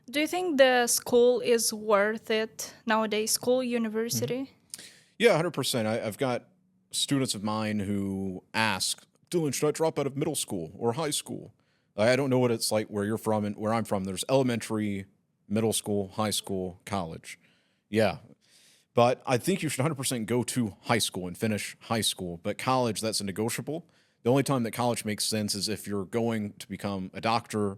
Do you think the school is worth it nowadays? School, Mhm. university? Yeah, 100%. I've got students of mine who ask, Dylan, should I drop out of middle school or high school? I don't know what it's like where you're from and where I'm from. There's elementary, middle school, high school, college. Yeah. But I think you should 100% go to high school and finish high school. But college, that's a negotiable. The only time that college makes sense is if you're going to become a doctor,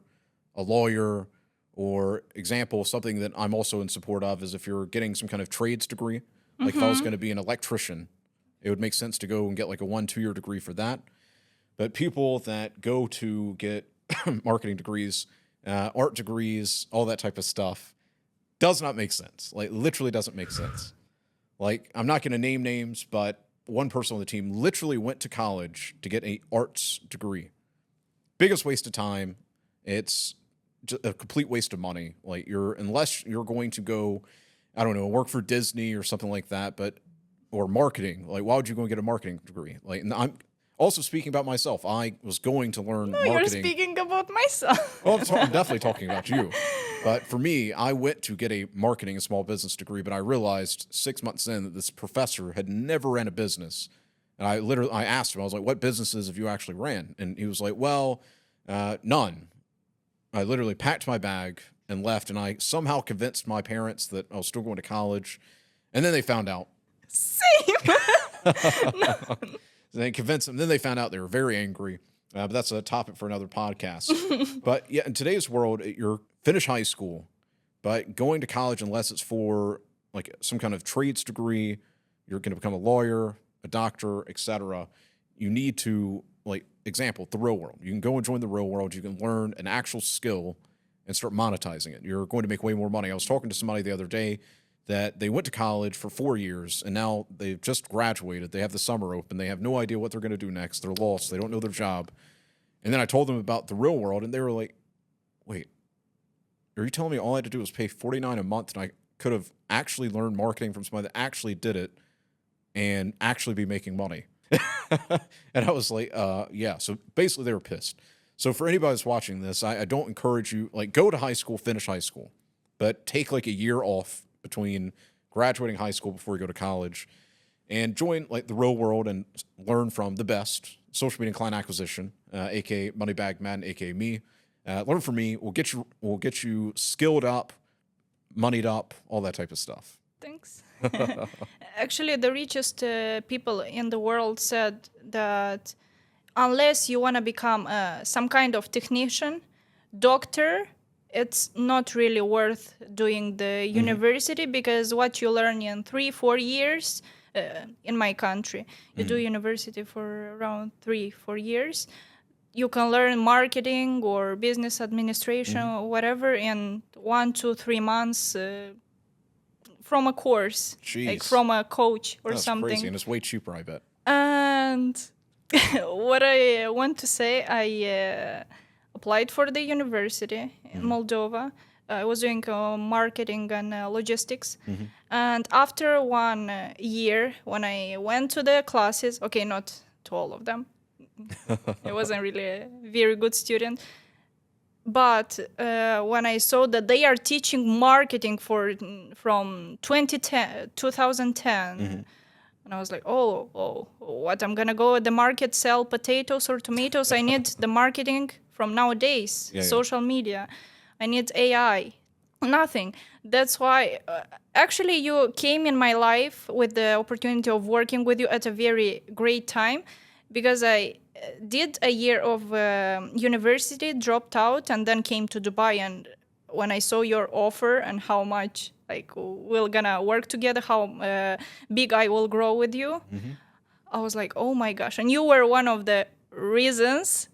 a lawyer, or example, something that I'm also in support of is if you're getting some kind of trades degree. Like if I was Mm-hmm. going to be an electrician, it would make sense to go and get like a 1, 2 year degree for that. But people that go to get marketing degrees, art degrees, all that type of stuff does not make sense. Like literally doesn't make sense. Like I'm not going to name names, but one person on the team literally went to college to get a arts degree. Biggest waste of time. It's a complete waste of money. Like unless you're going to go, I don't know, work for Disney or something like that, but or marketing. Like why would you go and get a marketing degree? Like and I'm also speaking about myself. I was going to learn No, you're marketing. speaking about myself. Well, I'm definitely talking about you. But for me, I went to get a marketing and small business degree, but I realized 6 months in that this professor had never ran a business. And I asked him, I was like, what businesses have you actually ran? And he was like, well, none. I literally packed my bag and left. And I somehow convinced my parents that I was still going to college. And then they found out. Same. No. They convinced them. Then they found out they were very angry. But that's a topic for another podcast. But yeah, in today's world, you're finish high school, but going to college, unless it's for like some kind of trades degree, you're going to become a lawyer, a doctor, etc. You need to like example the real world. You can go and join the real world. You can learn an actual skill and start monetizing it. You're going to make way more money. I was talking to somebody the other day that they went to college for 4 years and now they've just graduated. They have the summer open. They have no idea what they're going to do next. They're lost. They don't know their job. And then I told them about the real world and they were like, wait, are you telling me all I had to do was pay $49 a month and I could have actually learned marketing from somebody that actually did it and actually be making money? And I was like, yeah. So basically they were pissed. So for anybody that's watching this, I don't encourage you, like go to high school, finish high school, but take like a year off between graduating high school before you go to college and join like the real world and learn from the best social media and client acquisition, aka Moneybag Madden, aka me. Learn from me. We'll get you skilled up, moneyed up, all that type of stuff. Thanks. Actually, the richest people in the world said that unless you want to become some kind of technician, doctor, it's not really worth doing the Mm-hmm. university because what you learn in 3 4 years in my country, you do Mm-hmm. university for around 3 4 years. You can learn marketing or business administration Mm-hmm. or whatever in 1 2 3 months from a course, like Jeez, from a coach or that's crazy, something. and it's way cheaper, I bet. And what I want to say, I applied for the university in Mm-hmm. Moldova. I was doing marketing and logistics. Mm-hmm. And after 1 year, when I went to the classes, okay, not to all of them, I wasn't really a very good student. But when I saw that they are teaching marketing from 2010, Mm-hmm. and I was like, oh, what? I'm gonna go at the market, sell potatoes or tomatoes. I need the marketing from nowadays, Yeah, yeah. social media. I need AI. Nothing. That's why, actually, you came in my life with the opportunity of working with you at a very great time, because I did a year of university, dropped out, and then came to Dubai. And when I saw your offer and how much like we're gonna work together, how big I will grow with you, Mm-hmm. I was like, oh my gosh! And you were one of the reasons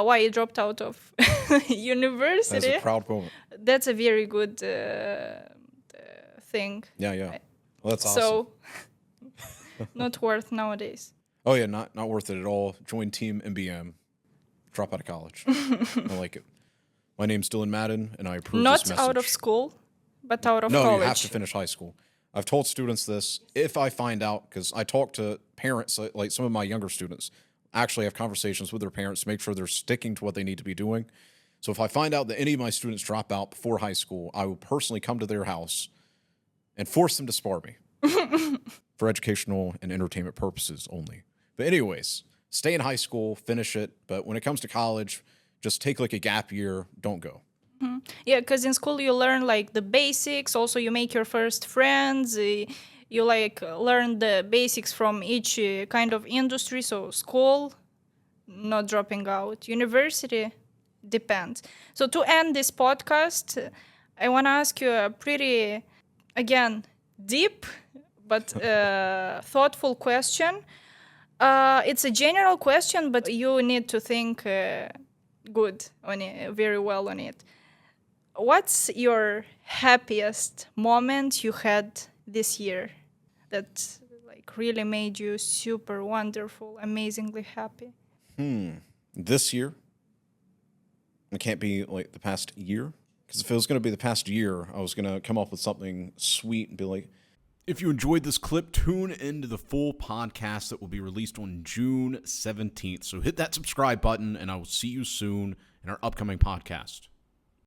why I dropped out of That's a university. proud moment. That's a very good thing. Yeah, yeah. Well, that's awesome. So not worth nowadays. Oh yeah, not worth it at all. Join Team MBM. Drop out of college. I like it. My name's Dylan Madden, and I approve this Not message. out of school, but out of No, college. you have to finish high school. I've told students this. If I find out, because I talk to parents, like some of my younger students, actually have conversations with their parents to make sure they're sticking to what they need to be doing. So if I find out that any of my students drop out before high school, I will personally come to their house and force them to spar me for educational and entertainment purposes only. But anyways, stay in high school, finish it. But when it comes to college, just take like a gap year. Don't go. Yeah, because in school you learn like the basics. Also, you make your first friends. You like learn the basics from each kind of industry. So school, not dropping out. University, depends. So to end this podcast, I want to ask you a pretty, again, deep but thoughtful question. It's a general question, but you need to think good on it, very well on it. What's your happiest moment you had this year that like really made you super wonderful, amazingly happy? This year, it can't be like the past year. Because if it was going to be the past year, I was going to come up with something sweet and be like, if you enjoyed this clip, tune into the full podcast that will be released on June 17th. So hit that subscribe button, and I will see you soon in our upcoming podcast.